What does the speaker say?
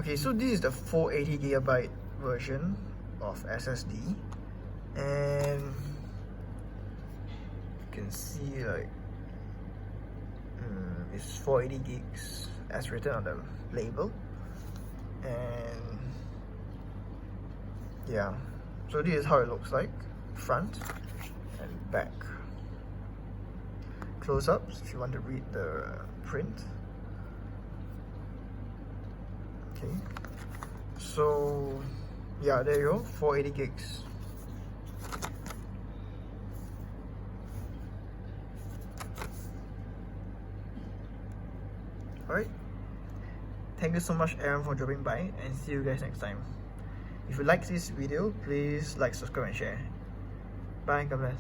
Okay, so this is the 480GB version of SSD, and you can see like it's 480 gigs as written on the label. And yeah, so this is how it looks like, front and back. Close-ups if you want to read the print. Okay, so yeah, there you go, 480 gigs. Alright, thank you so much Aaron for dropping by, and see you guys next time. If you like this video, please like, subscribe and share. Bye, God bless.